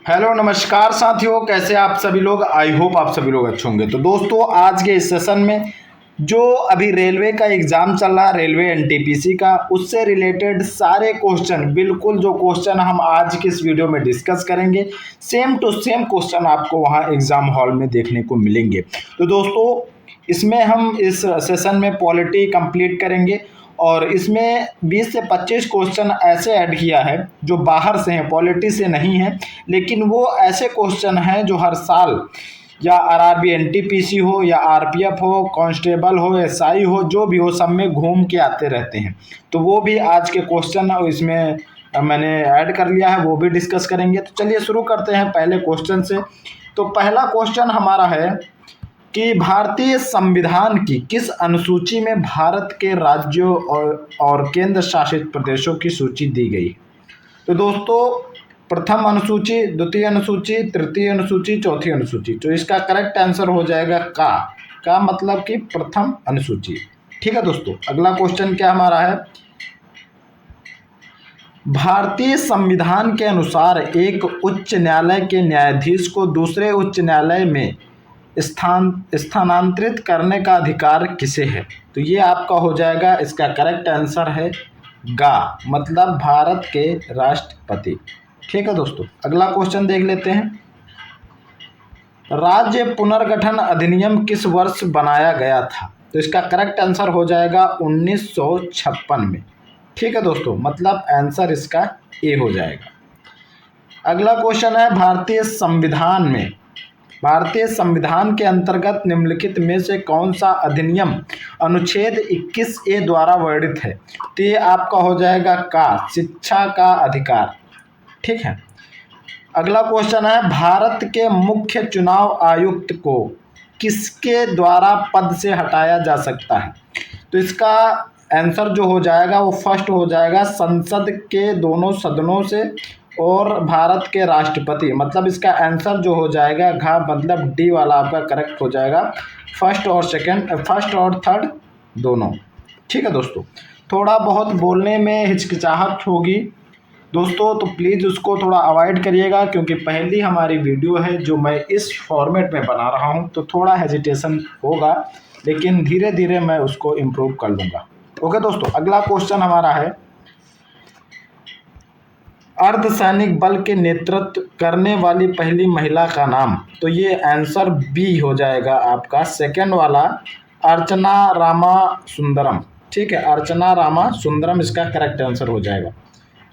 Hello नमस्कार साथियों, कैसे आप सभी लोग। आई होप आप सभी लोग अच्छे होंगे। तो दोस्तों, आज के इस सेशन में जो अभी रेलवे का एग्ज़ाम चल रहा है, रेलवे एनटीपीसी का, उससे रिलेटेड सारे क्वेश्चन, बिल्कुल जो क्वेश्चन हम आज की इस वीडियो में डिस्कस करेंगे, सेम टू सेम क्वेश्चन आपको वहाँ एग्ज़ाम हॉल में देखने को मिलेंगे। तो दोस्तों, इसमें हम इस सेशन में पॉलिटी कंप्लीट करेंगे और इसमें 20 से 25 क्वेश्चन ऐसे ऐड किया है जो बाहर से हैं, पॉलिटी से नहीं है, लेकिन वो ऐसे क्वेश्चन हैं जो हर साल या आरआरबी एनटीपीसी हो या आरपीएफ हो, कांस्टेबल हो, एसआई हो, जो भी हो, सब में घूम के आते रहते हैं। तो वो भी आज के क्वेश्चन इसमें मैंने ऐड कर लिया है, वो भी डिस्कस करेंगे। तो चलिए शुरू करते हैं पहले क्वेश्चन से। तो पहला क्वेश्चन हमारा है कि भारतीय संविधान की किस अनुसूची में भारत के राज्यों और केंद्र शासित प्रदेशों की सूची दी गई है। तो दोस्तों, प्रथम अनुसूची, द्वितीय अनुसूची, तृतीय अनुसूची, चौथी अनुसूची। तो इसका करेक्ट आंसर हो जाएगा का मतलब कि प्रथम अनुसूची। ठीक है दोस्तों, अगला क्वेश्चन क्या हमारा है। भारतीय संविधान के अनुसार एक उच्च न्यायालय के न्यायाधीश को दूसरे उच्च न्यायालय में स्थानांतरित करने का अधिकार किसे है। तो ये आपका हो जाएगा, इसका करेक्ट आंसर है मतलब भारत के राष्ट्रपति। ठीक है दोस्तों, अगला क्वेश्चन देख लेते हैं। राज्य पुनर्गठन अधिनियम किस वर्ष बनाया गया था। तो इसका करेक्ट आंसर हो जाएगा 1956 में। ठीक है दोस्तों, मतलब आंसर इसका ए हो जाएगा। अगला क्वेश्चन है, भारतीय संविधान के अंतर्गत निम्नलिखित में से कौन सा अधिनियम अनुच्छेद 21A द्वारा वर्णित है। तो ये आपका हो जाएगा शिक्षा का अधिकार। ठीक है, अगला क्वेश्चन है, भारत के मुख्य चुनाव आयुक्त को किसके द्वारा पद से हटाया जा सकता है। तो इसका आंसर जो हो जाएगा वो फर्स्ट हो जाएगा, संसद के दोनों सदनों से और भारत के राष्ट्रपति। मतलब इसका आंसर जो हो जाएगा मतलब डी वाला आपका करेक्ट हो जाएगा, फर्स्ट और थर्ड दोनों। ठीक है दोस्तों, थोड़ा बहुत बोलने में हिचकिचाहट होगी दोस्तों, तो प्लीज़ उसको थोड़ा अवॉइड करिएगा, क्योंकि पहली हमारी वीडियो है जो मैं इस फॉर्मेट में बना रहा हूँ, तो थोड़ा हेजिटेशन होगा, लेकिन धीरे धीरे मैं उसको इम्प्रूव कर लूँगा। ओके दोस्तों, अगला क्वेश्चन हमारा है, अर्धसैनिक बल के नेतृत्व करने वाली पहली महिला का नाम। तो ये आंसर बी हो जाएगा आपका, सेकंड वाला, अर्चना रामा सुंदरम। ठीक है, अर्चना रामा सुंदरम इसका करेक्ट आंसर हो जाएगा।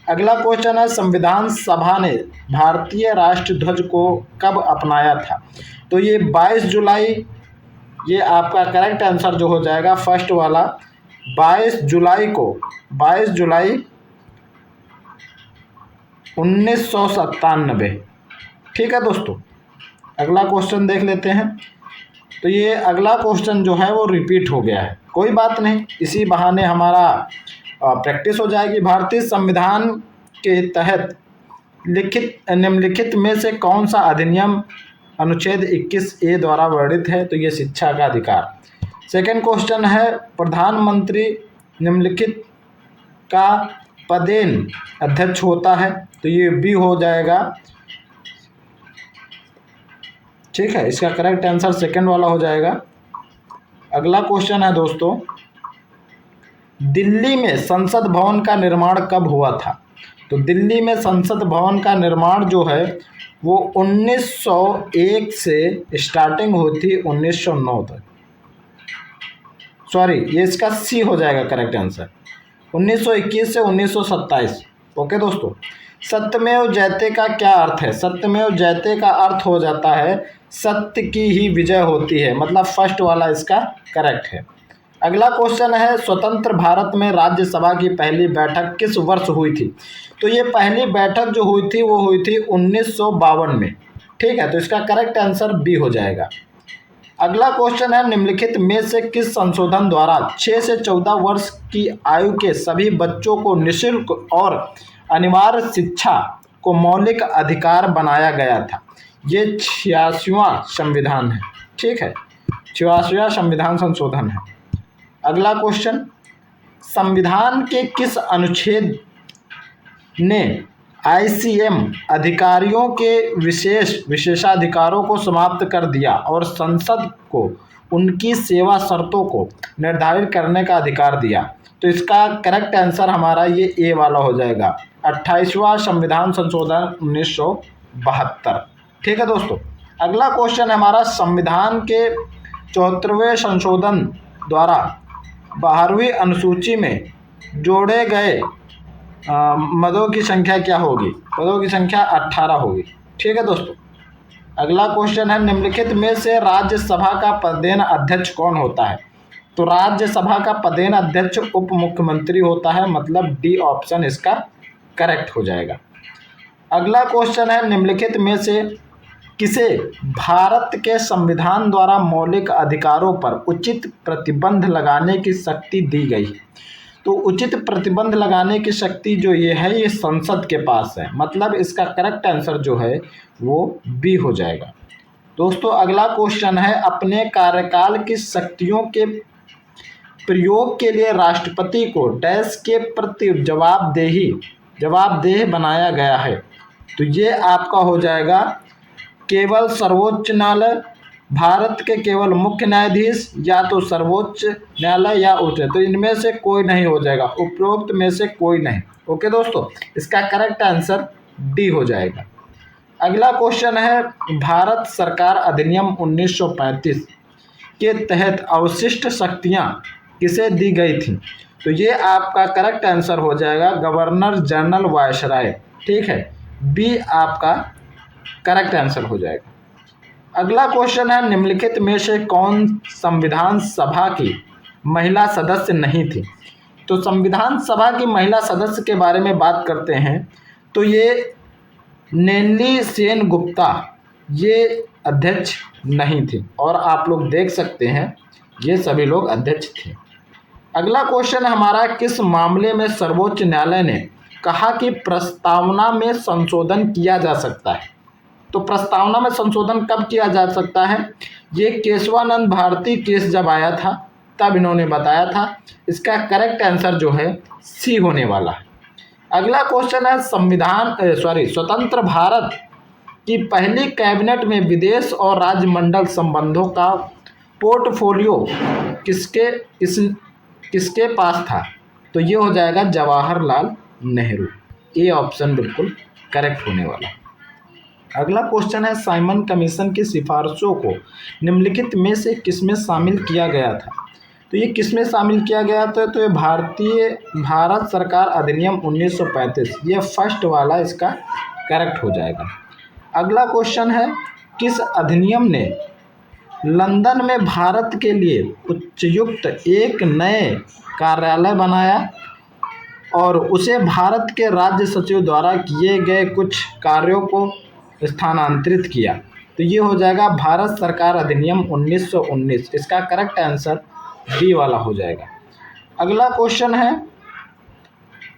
अगला क्वेश्चन है, संविधान सभा ने भारतीय राष्ट्रध्वज को कब अपनाया था। तो ये 22 जुलाई, ये आपका करेक्ट आंसर जो हो जाएगा फर्स्ट वाला, 22 जुलाई 1997। ठीक है दोस्तों, अगला क्वेश्चन देख लेते हैं। तो ये अगला क्वेश्चन जो है वो रिपीट हो गया है, कोई बात नहीं, इसी बहाने हमारा प्रैक्टिस हो जाएगी। भारतीय संविधान के तहत निम्नलिखित में से कौन सा अधिनियम अनुच्छेद 21A द्वारा वर्णित है। तो ये शिक्षा का अधिकार। सेकंड क्वेश्चन है, प्रधानमंत्री निम्नलिखित का पदेन अध्यक्ष होता है। तो ये भी हो जाएगा। ठीक है, इसका करेक्ट आंसर सेकंड वाला हो जाएगा। अगला क्वेश्चन है दोस्तों, दिल्ली में संसद भवन का निर्माण कब हुआ था। तो दिल्ली में संसद भवन का निर्माण जो है वो 1901 से स्टार्टिंग हुई थी 1909 तक। सॉरी, ये इसका सी हो जाएगा करेक्ट आंसर, 1921 से 1927। ओके दोस्तों, सत्यमेव जयते का क्या अर्थ है। सत्यमेव जयते का अर्थ हो जाता है सत्य की ही विजय होती है, मतलब फर्स्ट वाला इसका करेक्ट है। अगला क्वेश्चन है, स्वतंत्र भारत में राज्यसभा की पहली बैठक किस वर्ष हुई थी। तो ये पहली बैठक जो हुई थी वो हुई थी 1952 में। ठीक है, तो इसका करेक्ट आंसर बी हो जाएगा। अगला क्वेश्चन है, निम्नलिखित में से किस संशोधन द्वारा 6 से 14 वर्ष की आयु के सभी बच्चों को निःशुल्क और अनिवार्य शिक्षा को मौलिक अधिकार बनाया गया था। ये 86वां संविधान है। ठीक है, 86वां संविधान संशोधन है। अगला क्वेश्चन, संविधान के किस अनुच्छेद ने आईसीएम अधिकारियों के विशेषाधिकारों को समाप्त कर दिया और संसद को उनकी सेवा शर्तों को निर्धारित करने का अधिकार दिया। तो इसका करेक्ट आंसर हमारा ये ए वाला हो जाएगा, 28वां संविधान संशोधन 1972। ठीक है दोस्तों, अगला क्वेश्चन है हमारा, संविधान के 74वें संशोधन द्वारा 12वीं अनुसूची में जोड़े गए मदों की संख्या क्या होगी? पदों की संख्या 18 होगी। ठीक है दोस्तों, अगला क्वेश्चन है, निम्नलिखित में से राज्यसभा का पदेन अध्यक्ष कौन होता है? तो राज्यसभा का पदेन अध्यक्ष उप मुख्यमंत्री होता है, मतलब डी ऑप्शन इसका करेक्ट हो जाएगा। अगला क्वेश्चन है, निम्नलिखित में से किसे भारत के संविधान द्वारा मौलिक अधिकारों पर उचित प्रतिबंध लगाने की शक्ति दी गई? तो उचित प्रतिबंध लगाने की शक्ति जो ये है, ये संसद के पास है, मतलब इसका करेक्ट आंसर जो है वो बी हो जाएगा। दोस्तों अगला क्वेश्चन है, अपने कार्यकाल की शक्तियों के प्रयोग के लिए राष्ट्रपति को डैश के प्रति जवाबदेह बनाया गया है? तो ये आपका हो जाएगा केवल सर्वोच्च न्यायालय, भारत के केवल मुख्य न्यायाधीश, या तो सर्वोच्च न्यायालय या उच्च। तो इनमें से कोई नहीं हो जाएगा, उपरोक्त में से कोई नहीं। ओके दोस्तों, इसका करेक्ट आंसर डी हो जाएगा। अगला क्वेश्चन है, भारत सरकार अधिनियम 1935 के तहत अवशिष्ट शक्तियां किसे दी गई थी? तो ये आपका करेक्ट आंसर हो जाएगा गवर्नर जनरल वायसराय। ठीक है, बी आपका करेक्ट आंसर हो जाएगा। अगला क्वेश्चन है, निम्नलिखित में से कौन संविधान सभा की महिला सदस्य नहीं थी? तो संविधान सभा की महिला सदस्य के बारे में बात करते हैं तो ये नेल्ली सेन गुप्ता ये अध्यक्ष नहीं थी, और आप लोग देख सकते हैं ये सभी लोग अध्यक्ष थे। अगला क्वेश्चन हमारा, किस मामले में सर्वोच्च न्यायालय ने कहा कि प्रस्तावना में संशोधन किया जा सकता है? तो प्रस्तावना में संशोधन कब किया जा सकता है? ये केशवानंद भारती केस जब आया था तब इन्होंने बताया था। इसका करेक्ट आंसर जो है सी होने वाला है। अगला क्वेश्चन है, स्वतंत्र भारत की पहली कैबिनेट में विदेश और राज्यमंडल संबंधों का पोर्टफोलियो किसके पास था? तो ये हो जाएगा जवाहरलाल नेहरू। ए ऑप्शन बिल्कुल करेक्ट होने वाला है। अगला क्वेश्चन है, साइमन कमीशन की सिफारिशों को निम्नलिखित में से किसमें शामिल किया गया था? तो ये किसमें शामिल किया गया था? तो ये भारत सरकार अधिनियम 1935, ये फर्स्ट वाला इसका करेक्ट हो जाएगा। अगला क्वेश्चन है, किस अधिनियम ने लंदन में भारत के लिए उच्चायुक्त एक नए कार्यालय बनाया और उसे भारत के राज्य सचिव द्वारा किए गए कुछ कार्यों को स्थानांतरित किया? तो ये हो जाएगा भारत सरकार अधिनियम 1919। इसका करेक्ट आंसर बी वाला हो जाएगा। अगला क्वेश्चन है,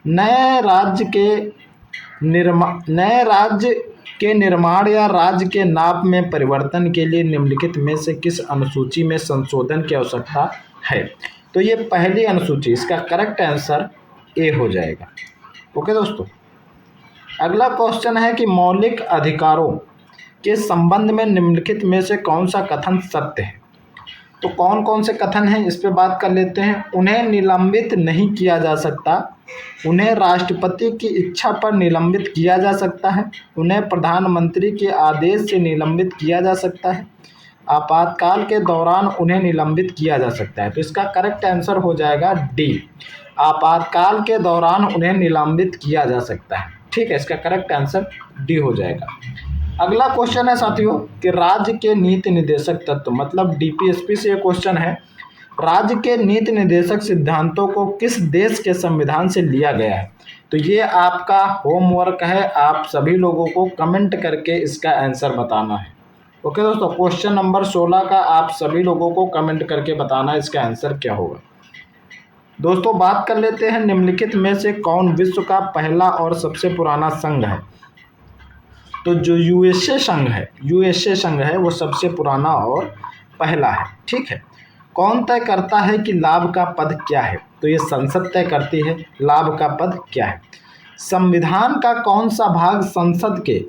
नए राज्य के निर्माण या राज्य के नाम में परिवर्तन के लिए निम्नलिखित में से किस अनुसूची में संशोधन की आवश्यकता है? तो ये पहली अनुसूची, इसका करेक्ट आंसर ए हो जाएगा। ओके दोस्तों, अगला क्वेश्चन है कि मौलिक अधिकारों के संबंध में निम्नलिखित में से कौन सा कथन सत्य है? तो कौन कौन से कथन हैं इस पे बात कर लेते हैं। उन्हें निलंबित नहीं किया जा सकता, उन्हें राष्ट्रपति की इच्छा पर निलंबित किया जा सकता है, उन्हें प्रधानमंत्री के आदेश से निलंबित किया जा सकता है, आपातकाल के दौरान उन्हें निलंबित किया जा सकता है। तो इसका करेक्ट आंसर हो जाएगा डी, आपातकाल के दौरान उन्हें निलंबित किया जा सकता है। ठीक है, इसका करेक्ट आंसर डी हो जाएगा। अगला क्वेश्चन है साथियों कि राज्य के नीति निर्देशक तत्व, मतलब डीपीएसपी से ये क्वेश्चन है, राज्य के नीति निर्देशक सिद्धांतों को किस देश के संविधान से लिया गया है? तो ये आपका होमवर्क है, आप सभी लोगों को कमेंट करके इसका आंसर बताना है। ओके दोस्तों, क्वेश्चन नंबर 16 का आप सभी लोगों को कमेंट करके बताना है इसका आंसर क्या होगा। दोस्तों बात कर लेते हैं, निम्नलिखित में से कौन विश्व का पहला और सबसे पुराना संघ है? तो जो यूएसए संघ है वो सबसे पुराना और पहला है। ठीक है, कौन तय करता है कि लाभ का पद क्या है? तो ये संसद तय करती है लाभ का पद क्या है। संविधान का कौन सा भाग संसद के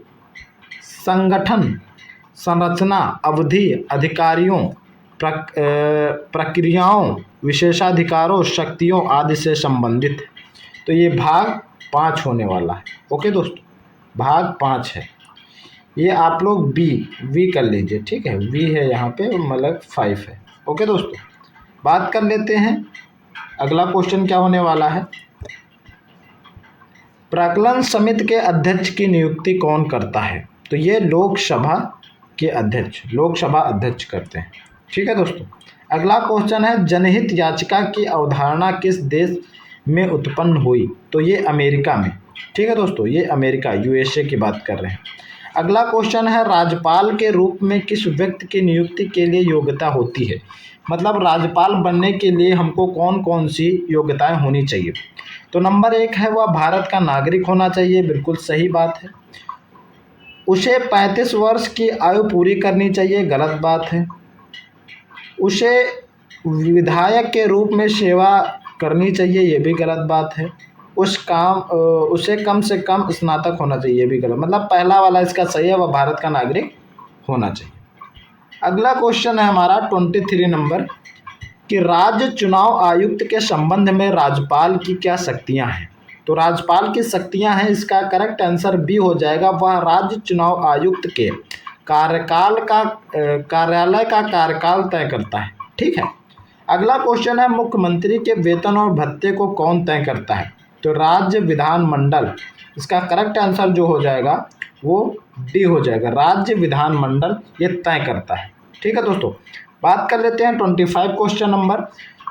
संगठन, संरचना, अवधि, अधिकारियों, प्रक्रियाओं, विशेषाधिकारों, शक्तियों आदि से संबंधित है? तो ये भाग 5 होने वाला है। ओके दोस्तों, भाग 5 है। ये आप लोग वी कर लीजिए, ठीक है। वी है यहाँ पे, मतलब 5 है। ओके दोस्तों, बात कर लेते हैं अगला क्वेश्चन क्या होने वाला है। प्राक्कलन समिति के अध्यक्ष की नियुक्ति कौन करता है? तो ये लोकसभा के अध्यक्ष, लोकसभा अध्यक्ष करते हैं। ठीक है दोस्तों, अगला क्वेश्चन है जनहित याचिका की अवधारणा किस देश में उत्पन्न हुई? तो ये अमेरिका में। ठीक है दोस्तों, ये अमेरिका, यूएसए की बात कर रहे हैं। अगला क्वेश्चन है राज्यपाल के रूप में किस व्यक्ति की नियुक्ति के लिए योग्यता होती है? मतलब राज्यपाल बनने के लिए हमको कौन कौन सी योग्यताएं होनी चाहिए? तो नंबर 1 है वह भारत का नागरिक होना चाहिए, बिल्कुल सही बात है। उसे 35 वर्ष की आयु पूरी करनी चाहिए, गलत बात है। उसे विधायक के रूप में सेवा करनी चाहिए, ये भी गलत बात है। उसे कम से कम स्नातक होना चाहिए, ये भी गलत। मतलब पहला वाला इसका सही है, वह भारत का नागरिक होना चाहिए। अगला क्वेश्चन है हमारा 23 नंबर कि राज्य चुनाव आयुक्त के संबंध में राज्यपाल की क्या शक्तियां हैं? तो राज्यपाल की शक्तियां हैं, इसका करेक्ट आंसर बी हो जाएगा। वह राज्य चुनाव आयुक्त के कार्यालय का कार्यकाल तय करता है। ठीक है। अगला क्वेश्चन है मुख्यमंत्री के वेतन और भत्ते को कौन तय करता है? तो राज्य विधानमंडल। इसका करेक्ट आंसर जो हो जाएगा वो डी हो जाएगा, राज्य विधानमंडल ये तय करता है। ठीक है दोस्तों, बात कर लेते हैं 25 क्वेश्चन नंबर।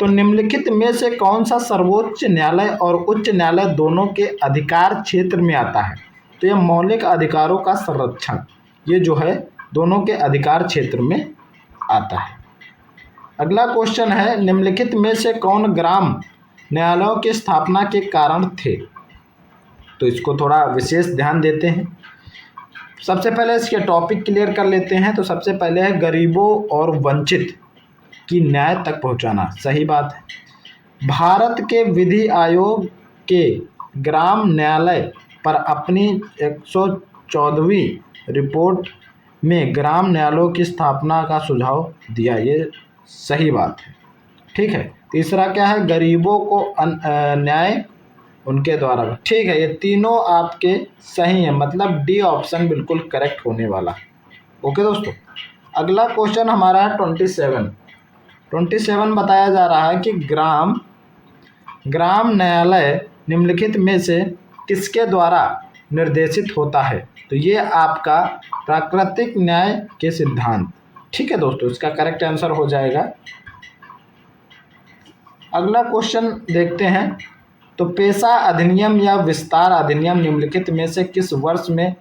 तो निम्नलिखित में से कौन सा सर्वोच्च न्यायालय और उच्च न्यायालय दोनों के अधिकार क्षेत्र में आता है? तो यह मौलिक अधिकारों का संरक्षण, ये जो है दोनों के अधिकार क्षेत्र में आता है। अगला क्वेश्चन है निम्नलिखित में से कौन ग्राम न्यायालयों की स्थापना के कारण थे? तो इसको थोड़ा विशेष ध्यान देते हैं। सबसे पहले इसके टॉपिक क्लियर कर लेते हैं। तो सबसे पहले है गरीबों और वंचित की न्याय तक पहुंचाना, सही बात है। भारत के विधि आयोग के ग्राम न्यायालय पर अपनी 114वीं रिपोर्ट में ग्राम न्यायालयों की स्थापना का सुझाव दिया, ये सही बात है। ठीक है। तीसरा क्या है, गरीबों को न्याय उनके द्वारा। ठीक है, ये तीनों आपके सही हैं, मतलब डी ऑप्शन बिल्कुल करेक्ट होने वाला। ओके दोस्तों, अगला क्वेश्चन हमारा है 27 बताया जा रहा है कि ग्राम न्यायालय निम्नलिखित में से किसके द्वारा निर्देशित होता है? तो ये आपका प्राकृतिक न्याय के सिद्धांत। ठीक है दोस्तों, इसका करेक्ट आंसर हो जाएगा। अगला क्वेश्चन देखते हैं। तो पेशा अधिनियम या विस्तार अधिनियम निम्नलिखित में से किस वर्ष में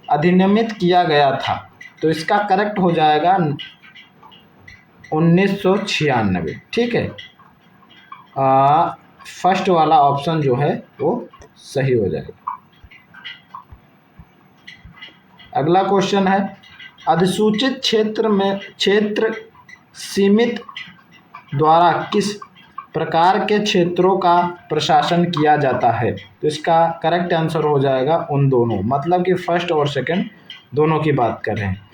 अधिनियमित किया गया था? तो इसका करेक्ट हो जाएगा 1996। ठीक है, फर्स्ट वाला ऑप्शन जो है वो सही हो जाएगा। अगला क्वेश्चन है अधिसूचित क्षेत्र सीमित द्वारा किस प्रकार के क्षेत्रों का प्रशासन किया जाता है? तो इसका करेक्ट आंसर हो जाएगा उन दोनों, मतलब कि फर्स्ट और सेकंड दोनों की बात कर रहे हैं।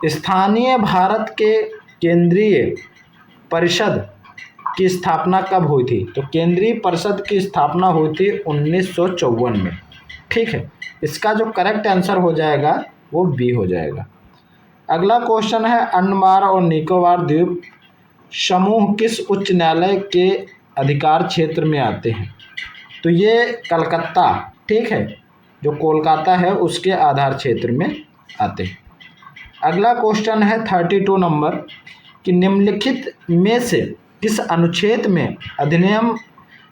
स्थानीय भारत के केंद्रीय परिषद की स्थापना कब हुई थी? तो केंद्रीय परिषद की स्थापना हुई थी 1954 में। ठीक है, इसका जो करेक्ट आंसर हो जाएगा वो बी हो जाएगा। अगला क्वेश्चन है अंडमान और निकोबार द्वीप समूह किस उच्च न्यायालय के अधिकार क्षेत्र में आते हैं? तो ये कलकत्ता, ठीक है, जो कोलकाता है उसके आधार क्षेत्र में आते हैं। अगला क्वेश्चन है 32 नंबर कि निम्नलिखित में से किस अनुच्छेद में अधिनियम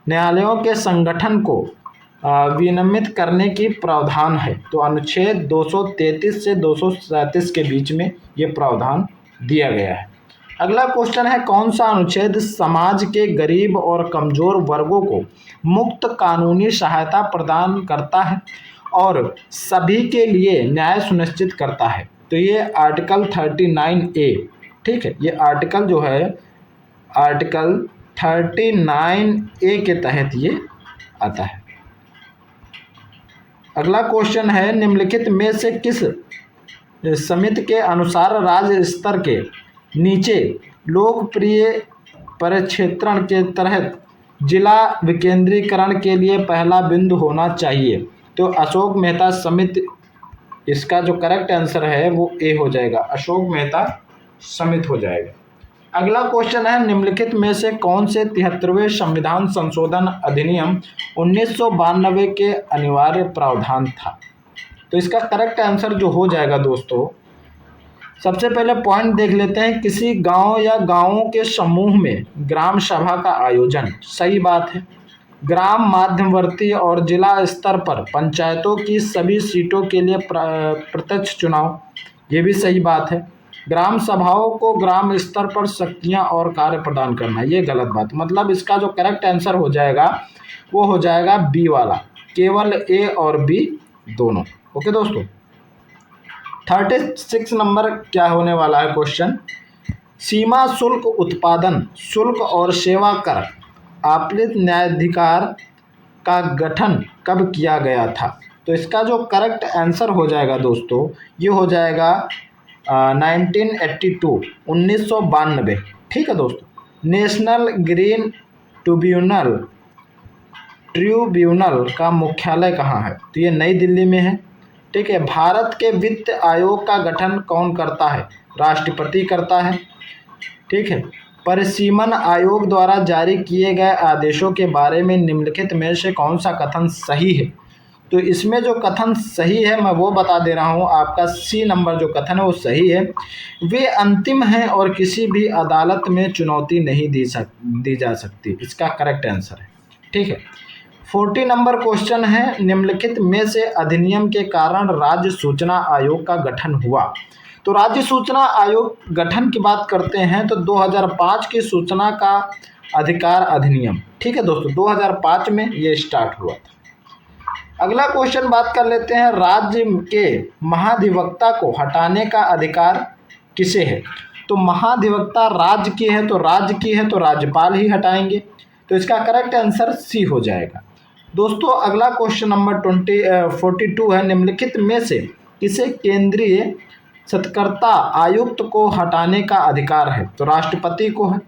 न्यायालयों के संगठन को विनियमित करने की प्रावधान है? तो अनुच्छेद 233 से 237 के बीच में ये प्रावधान दिया गया है। अगला क्वेश्चन है कौन सा अनुच्छेद समाज के गरीब और कमजोर वर्गों को मुफ्त कानूनी सहायता प्रदान करता है और सभी के लिए न्याय सुनिश्चित करता है? तो ये आर्टिकल 39A। ठीक है, ये आर्टिकल जो है आर्टिकल 39A के तहत ये आता है। अगला क्वेश्चन है, निम्नलिखित में से किस समिति के अनुसार राज्य स्तर के नीचे लोकप्रिय परिक्षेत्रण के तहत जिला विकेंद्रीकरण के लिए पहला बिंदु होना चाहिए? तो अशोक मेहता समिति, इसका जो करेक्ट आंसर है वो ए हो जाएगा, अशोक मेहता समिति हो जाएगा। अगला क्वेश्चन है, निम्नलिखित में से कौन से 73वें संविधान संशोधन अधिनियम 1992 के अनिवार्य प्रावधान था? तो इसका करेक्ट आंसर जो हो जाएगा दोस्तों, सबसे पहले पॉइंट देख लेते हैं, किसी गांव या गांवों के समूह में ग्राम सभा का आयोजन, सही बात है। ग्राम मध्यवर्ती और जिला स्तर पर पंचायतों की सभी सीटों के लिए प्रत्यक्ष चुनाव, ये भी सही बात है। ग्राम सभाओं को ग्राम स्तर पर शक्तियां और कार्य प्रदान करना, ये गलत बात। मतलब इसका जो करेक्ट आंसर हो जाएगा वो हो जाएगा बी वाला, केवल ए और बी दोनों। ओके दोस्तों, 36 नंबर क्या होने वाला है क्वेश्चन, सीमा शुल्क, उत्पादन शुल्क और सेवा कर आपलित न्यायाधिकार का गठन कब किया गया था? तो इसका जो करेक्ट आंसर हो जाएगा दोस्तों, ये हो जाएगा 1982, 1992। ठीक है दोस्तों। नेशनल ग्रीन ट्रिब्यूनल का मुख्यालय कहाँ है? तो ये नई दिल्ली में है। ठीक है। भारत के वित्त आयोग का गठन कौन करता है? राष्ट्रपति करता है। ठीक है। परिसीमन आयोग द्वारा जारी किए गए आदेशों के बारे में निम्नलिखित में से कौन सा कथन सही है? तो इसमें जो कथन सही है मैं वो बता दे रहा हूँ, आपका सी नंबर जो कथन है वो सही है। वे अंतिम हैं और किसी भी अदालत में चुनौती नहीं दी जा सकती, इसका करेक्ट आंसर है। ठीक है। 40 नंबर क्वेश्चन है, निम्नलिखित में से अधिनियम के कारण राज्य सूचना आयोग का गठन हुआ? तो राज्य सूचना आयोग गठन की बात करते हैं तो 2005 की सूचना का अधिकार अधिनियम, ठीक है दोस्तों, 2005 में ये स्टार्ट हुआ था। अगला क्वेश्चन बात कर लेते हैं, राज्य के महाधिवक्ता को हटाने का अधिकार किसे है? तो महाधिवक्ता राज्य की है तो राज्य की है तो राज्यपाल ही हटाएंगे, तो इसका करेक्ट आंसर सी हो जाएगा। दोस्तों अगला क्वेश्चन नंबर 42 है, निम्नलिखित में से किसे केंद्रीय सत्कर्ता आयुक्त को हटाने का अधिकार है? तो राष्ट्रपति को है।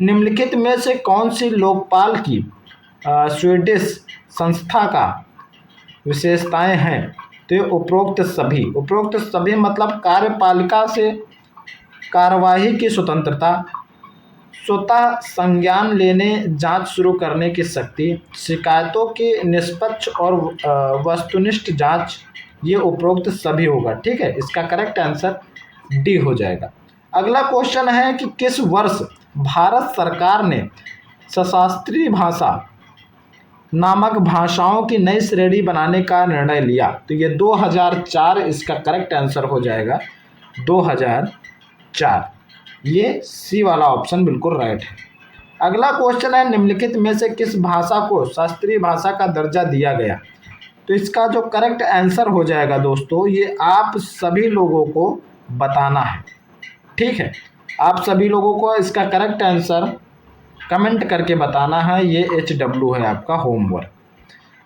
निम्नलिखित में से कौन सी लोकपाल की स्वीडिश संस्था का विशेषताएं हैं? तो ये उपरोक्त सभी मतलब कार्यपालिका से कार्यवाही की स्वतंत्रता, स्वतः संज्ञान लेने, जांच शुरू करने की शक्ति, शिकायतों की निष्पक्ष और वस्तुनिष्ठ जांच, ये उपरोक्त सभी होगा। ठीक है। इसका करेक्ट आंसर डी हो जाएगा। अगला क्वेश्चन है कि किस वर्ष भारत सरकार ने सशास्त्रीय भाषा नामक भाषाओं की नई श्रेणी बनाने का निर्णय लिया? तो ये 2004, इसका करेक्ट आंसर हो जाएगा 2004। ये सी वाला ऑप्शन बिल्कुल राइट है। अगला क्वेश्चन है, निम्नलिखित में से किस भाषा को शास्त्रीय भाषा का दर्जा दिया गया? तो इसका जो करेक्ट आंसर हो जाएगा दोस्तों, ये आप सभी लोगों को बताना है। ठीक है। आप सभी लोगों को इसका करेक्ट आंसर कमेंट करके बताना है, ये HW है आपका होमवर्क।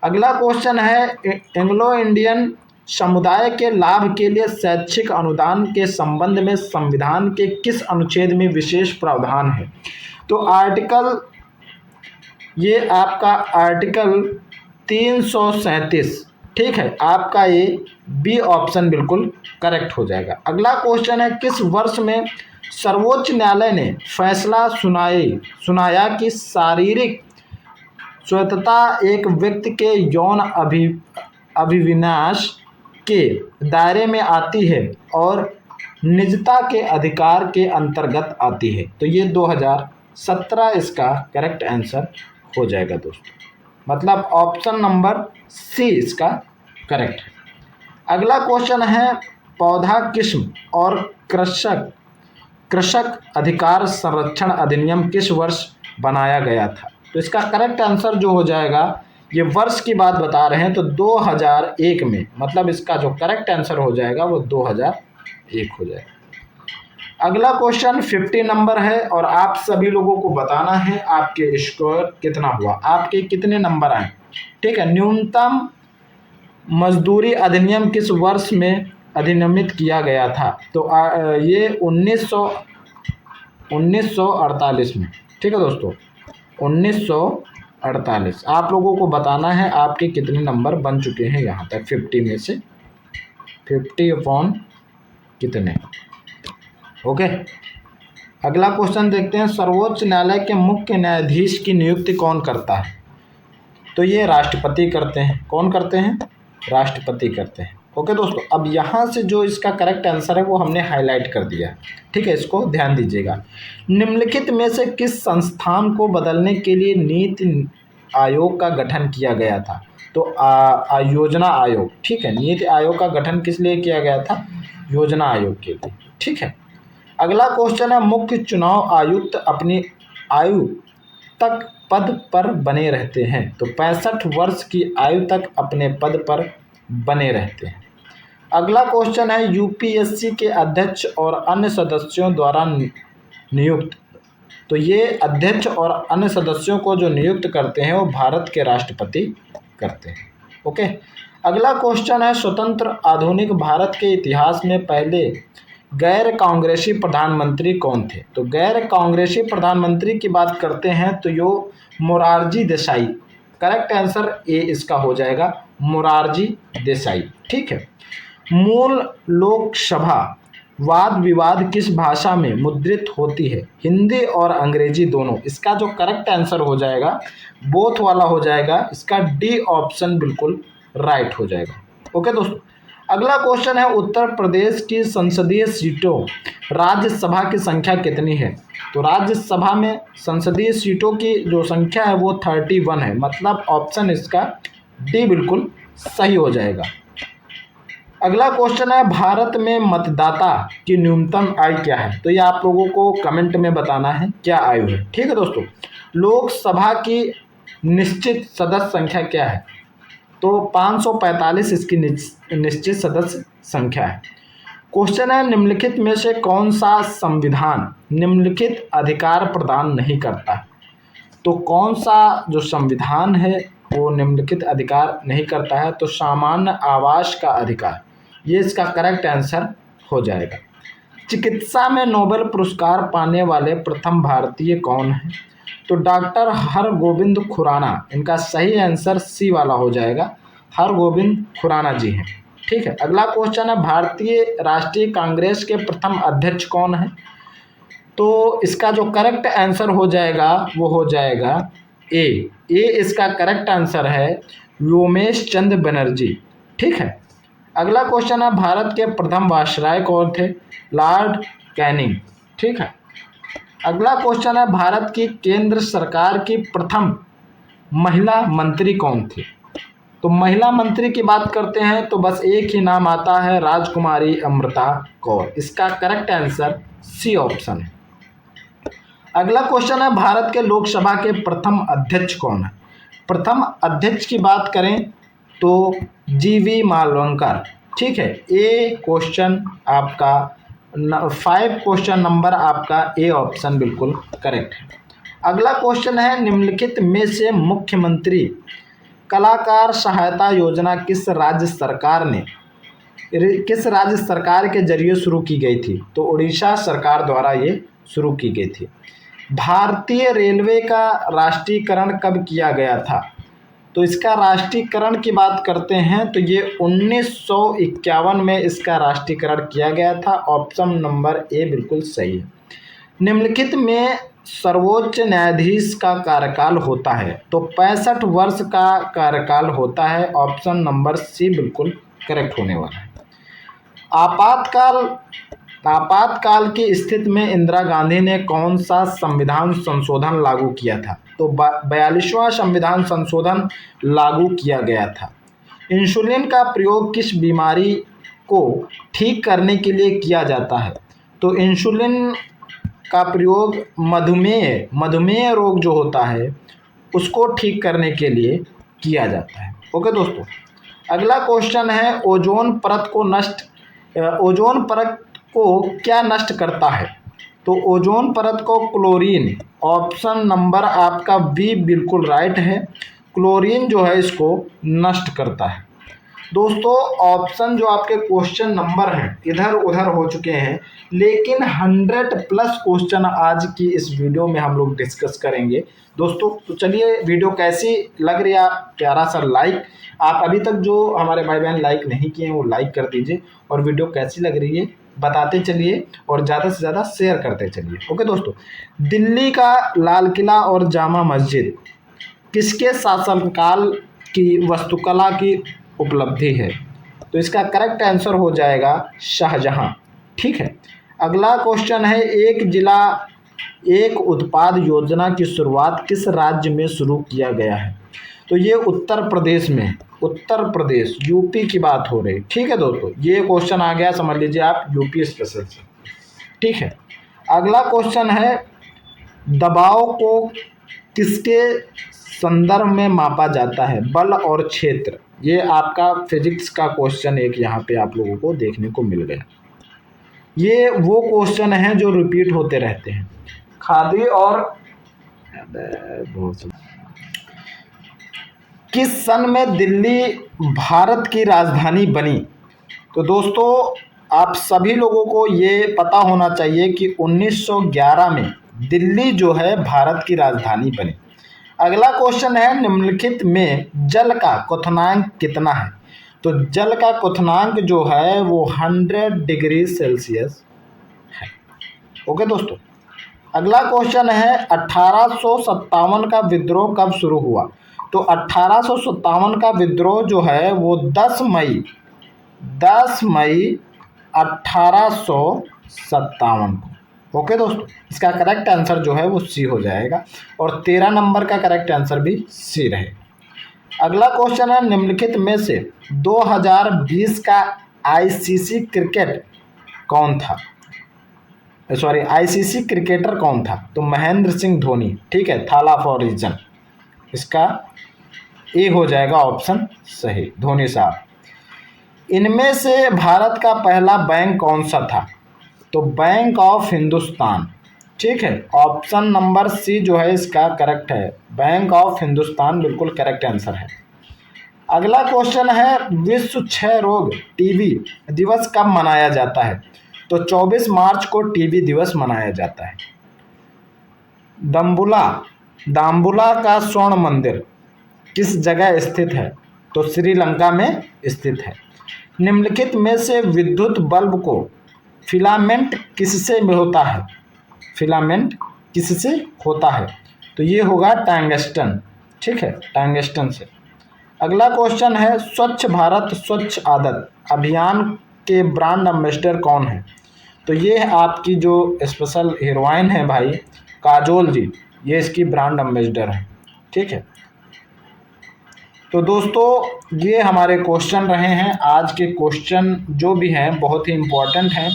अगला क्वेश्चन है, एंग्लो इंडियन समुदाय के लाभ के लिए शैक्षिक अनुदान के संबंध में संविधान के किस अनुच्छेद में विशेष प्रावधान है? तो ये आपका आर्टिकल 337। ठीक है। आपका ये बी ऑप्शन बिल्कुल करेक्ट हो जाएगा। अगला क्वेश्चन है, किस वर्ष में सर्वोच्च न्यायालय ने फैसला सुनाया कि शारीरिक स्वतंत्रता एक व्यक्ति के यौन अभिविन्यास के दायरे में आती है और निजता के अधिकार के अंतर्गत आती है? तो ये 2017 इसका करेक्ट आंसर हो जाएगा दोस्तों। मतलब ऑप्शन नंबर सी इसका करेक्ट है। अगला क्वेश्चन है, पौधा किस्म और कृषक अधिकार संरक्षण अधिनियम किस वर्ष बनाया गया था? तो इसका करेक्ट आंसर जो हो जाएगा, ये वर्ष की बात बता रहे हैं तो 2001 में, मतलब इसका जो करेक्ट आंसर हो जाएगा वो 2001 हो जाएगा। अगला क्वेश्चन 50 नंबर है और आप सभी लोगों को बताना है आपके स्कोर कितना हुआ, आपके कितने नंबर आए। ठीक है। न्यूनतम मजदूरी अधिनियम किस वर्ष में अधिनियमित किया गया था? तो ये 1948 में। ठीक है दोस्तों, 1948। आप लोगों को बताना है आपके कितने नंबर बन चुके हैं यहाँ तक, 50 में से 50 अपॉन कितने। ओके, अगला क्वेश्चन देखते हैं। सर्वोच्च न्यायालय के मुख्य न्यायाधीश की नियुक्ति कौन करता है? तो ये राष्ट्रपति करते हैं। कौन करते हैं? राष्ट्रपति करते हैं। ओके दोस्तों, अब यहाँ से जो इसका करेक्ट आंसर है वो हमने हाईलाइट कर दिया है। ठीक है, इसको ध्यान दीजिएगा। निम्नलिखित में से किस संस्थान को बदलने के लिए नीति आयोग का गठन किया गया था? तो योजना आयोग। ठीक है, नीति आयोग का गठन किस लिए किया गया था? योजना आयोग के लिए। ठीक है, अगला क्वेश्चन है, मुख्य चुनाव आयुक्त अपनी आयु तक पद पर बने रहते हैं। तो 65 वर्ष की आयु तक अपने पद पर बने रहते हैं। अगला क्वेश्चन है, यूपीएससी के अध्यक्ष और अन्य सदस्यों द्वारा नियुक्त। तो ये अध्यक्ष और अन्य सदस्यों को जो नियुक्त करते हैं वो भारत के राष्ट्रपति करते हैं। ओके, अगला क्वेश्चन है, स्वतंत्र आधुनिक भारत के इतिहास में पहले गैर कांग्रेसी प्रधानमंत्री कौन थे? तो गैर कांग्रेसी प्रधानमंत्री की बात करते हैं तो यो Morarji Desai. Correct answer A इसका हो जाएगा, मोरारजी देसाई। ठीक है, मूल लोकसभा वाद विवाद किस भाषा में मुद्रित होती है? हिंदी और अंग्रेजी दोनों। इसका जो करेक्ट आंसर हो जाएगा बोथ वाला हो जाएगा, इसका डी ऑप्शन बिल्कुल राइट हो जाएगा। ओके दोस्तों, अगला क्वेश्चन है, उत्तर प्रदेश की संसदीय सीटों राज्यसभा की संख्या कितनी है? तो राज्यसभा में संसदीय सीटों की जो संख्या है वो 31 है। मतलब ऑप्शन इसका डी बिल्कुल सही हो जाएगा। अगला क्वेश्चन है, भारत में मतदाता की न्यूनतम आयु क्या है? तो ये आप लोगों को कमेंट में बताना है क्या आयु है। ठीक है दोस्तों, लोकसभा की निश्चित सदस्य संख्या क्या है? तो 545 इसकी निश्चित सदस्य संख्या है। क्वेश्चन है, निम्नलिखित में से कौन सा संविधान निम्नलिखित अधिकार प्रदान नहीं करता? तो कौन सा जो संविधान है वो निम्नलिखित अधिकार नहीं करता है? तो सामान्य आवास का अधिकार, ये इसका करेक्ट आंसर हो जाएगा। चिकित्सा में नोबेल पुरस्कार पाने वाले प्रथम भारतीय कौन है? तो डॉक्टर हरगोविंद खुराना। इनका सही आंसर सी वाला हो जाएगा, हरगोविंद खुराना जी हैं। ठीक है, अगला क्वेश्चन है, भारतीय राष्ट्रीय कांग्रेस के प्रथम अध्यक्ष कौन है? तो इसका जो करेक्ट आंसर हो जाएगा वो हो जाएगा ए इसका करेक्ट आंसर है व्योमेश चंद्र बनर्जी। ठीक है, अगला क्वेश्चन है, भारत के प्रथम वायसराय कौन थे? Lord Canning. ठीक है, अगला क्वेश्चन है, भारत की केंद्र सरकार की प्रथम महिला मंत्री कौन थी? तो महिला मंत्री की बात करते हैं तो बस एक ही नाम आता है, राजकुमारी अमृता कौर। इसका करेक्ट आंसर सी ऑप्शन है। अगला क्वेश्चन है, भारत के लोकसभा के प्रथम अध्यक्ष कौन है? प्रथम अध्यक्ष की बात करें तो जीवी मालवंकर। ठीक है, ए क्वेश्चन आपका 5 क्वेश्चन नंबर आपका ए ऑप्शन बिल्कुल करेक्ट है। अगला क्वेश्चन है, निम्नलिखित में से मुख्यमंत्री कलाकार सहायता योजना किस राज्य सरकार के जरिए शुरू की गई थी? तो उड़ीसा सरकार द्वारा ये शुरू की गई थी। भारतीय रेलवे का राष्ट्रीयकरण कब किया गया था? तो इसका राष्ट्रीयकरण की बात करते हैं तो ये 1951 में इसका राष्ट्रीयकरण किया गया था। ऑप्शन नंबर ए बिल्कुल सही है। निम्नलिखित में सर्वोच्च न्यायाधीश का कार्यकाल होता है? तो 65 वर्ष का कार्यकाल होता है। ऑप्शन नंबर सी बिल्कुल करेक्ट होने वाला है। आपातकाल की स्थिति में इंदिरा गांधी ने कौन सा संविधान संशोधन लागू किया था? तो 42वां संविधान संशोधन लागू किया गया था। इंसुलिन का प्रयोग किस बीमारी को ठीक करने के लिए किया जाता है? तो इंसुलिन का प्रयोग मधुमेह रोग जो होता है उसको ठीक करने के लिए किया जाता है। ओके दोस्तों, अगला क्वेश्चन है, ओजोन परत को क्या नष्ट करता है? तो ओजोन परत को क्लोरीन। ऑप्शन नंबर आपका बी बिल्कुल राइट है, क्लोरीन जो है इसको नष्ट करता है। दोस्तों ऑप्शन जो आपके क्वेश्चन नंबर हैं इधर उधर हो चुके हैं, लेकिन 100+ क्वेश्चन आज की इस वीडियो में हम लोग डिस्कस करेंगे दोस्तों। तो चलिए वीडियो कैसी लग रही है, आप प्यारा सा लाइक, आप अभी तक जो हमारे भाई बहन लाइक नहीं किए हैं वो लाइक कर दीजिए, और वीडियो कैसी लग रही है बताते चलिए और ज़्यादा से ज़्यादा शेयर करते चलिए। ओके दोस्तों, दिल्ली का लाल किला और जामा मस्जिद किसके शासनकाल की वास्तुकला की उपलब्धि है? तो इसका करेक्ट आंसर हो जाएगा शाहजहां। ठीक है, अगला क्वेश्चन है, एक जिला एक उत्पाद योजना की शुरुआत किस राज्य में शुरू किया गया है? तो ये उत्तर प्रदेश में, उत्तर प्रदेश यूपी की बात हो रही। ठीक है दोस्तों, ये क्वेश्चन आ गया, समझ लीजिए आप यूपी स्पेशल से। ठीक है, अगला क्वेश्चन है, दबाव को किसके संदर्भ में मापा जाता है? बल और क्षेत्र। ये आपका फिजिक्स का क्वेश्चन एक यहाँ पे आप लोगों को देखने को मिल गया। ये वो क्वेश्चन हैं जो रिपीट होते रहते हैं। खादी और किस सन में दिल्ली भारत की राजधानी बनी? तो दोस्तों आप सभी लोगों को ये पता होना चाहिए कि 1911 में दिल्ली जो है भारत की राजधानी बनी। अगला क्वेश्चन है, निम्नलिखित में जल का क्वथनांक कितना है? तो जल का क्वथनांक जो है वो 100 डिग्री सेल्सियस है। ओके दोस्तों, अगला क्वेश्चन है, 1857 का विद्रोह कब शुरू हुआ? तो 1857 का विद्रोह जो है वो 10 मई 1857 को। ओके दोस्तों, इसका करेक्ट आंसर जो है वो सी हो जाएगा, और 13 नंबर का करेक्ट आंसर भी सी रहेगा। अगला क्वेश्चन है, निम्नलिखित में से 2020 का आईसीसी क्रिकेट कौन था? सॉरी, आईसीसी क्रिकेटर कौन था? तो महेंद्र सिंह धोनी। ठीक है, थाला फॉर रीजन, इसका ए हो जाएगा ऑप्शन सही, धोनी साहब। इनमें से भारत का पहला बैंक कौन सा था? तो बैंक ऑफ हिंदुस्तान। ठीक है, ऑप्शन नंबर सी जो है इसका करेक्ट है, बैंक ऑफ हिंदुस्तान बिल्कुल करेक्ट आंसर है। अगला क्वेश्चन है, विश्व क्षय रोग टीबी दिवस कब मनाया जाता है? तो 24 मार्च को टीबी दिवस मनाया जाता है। दाम्बुला का स्वर्ण मंदिर किस जगह स्थित है? तो श्रीलंका में स्थित है। निम्नलिखित में से विद्युत बल्ब को फिलामेंट किससे होता है? फिलामेंट किससे होता है? तो ये होगा टंगस्टन। ठीक है, टंगस्टन से। अगला क्वेश्चन है, स्वच्छ भारत स्वच्छ आदत अभियान के ब्रांड एम्बेसडर कौन है? तो ये आपकी जो स्पेशल हीरोइन है भाई काजोल जी, ये इसकी ब्रांड एम्बेसडर है। ठीक है, तो दोस्तों ये हमारे क्वेश्चन रहे हैं। आज के क्वेश्चन जो भी हैं बहुत ही इम्पोर्टेंट हैं,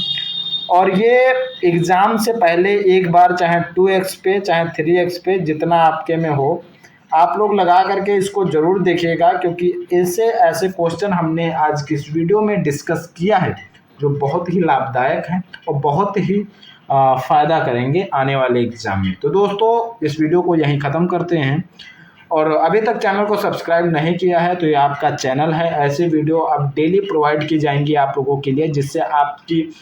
और ये एग्ज़ाम से पहले एक बार चाहे 2x पे चाहे 3x पे जितना आपके में हो आप लोग लगा करके इसको ज़रूर देखिएगा, क्योंकि ऐसे क्वेश्चन हमने आज की इस वीडियो में डिस्कस किया है जो बहुत ही लाभदायक हैं और बहुत ही फ़ायदा करेंगे आने वाले एग्ज़ाम में। तो दोस्तों इस वीडियो को यहीं ख़त्म करते हैं, और अभी तक चैनल को सब्सक्राइब नहीं किया है तो ये आपका चैनल है। ऐसे वीडियो अब डेली प्रोवाइड की जाएंगी आप लोगों के लिए, जिससे आपकी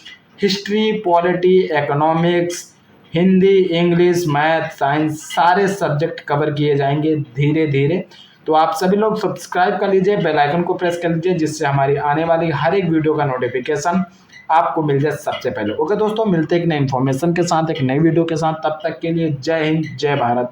history, polity, economics, Hindi, English, math, science सारे सब्जेक्ट कवर किए जाएंगे धीरे धीरे। तो आप सभी लोग सब्सक्राइब कर लीजिए, बेल आइकन को प्रेस कर लीजिए, जिससे हमारी आने वाली हर एक वीडियो का नोटिफिकेशन आपको मिल जाए सबसे पहले। ओके दोस्तों, मिलते हैं एक नई इन्फॉर्मेशन के साथ, एक नई वीडियो के साथ। तब तक के लिए जय हिंद, जय भारत।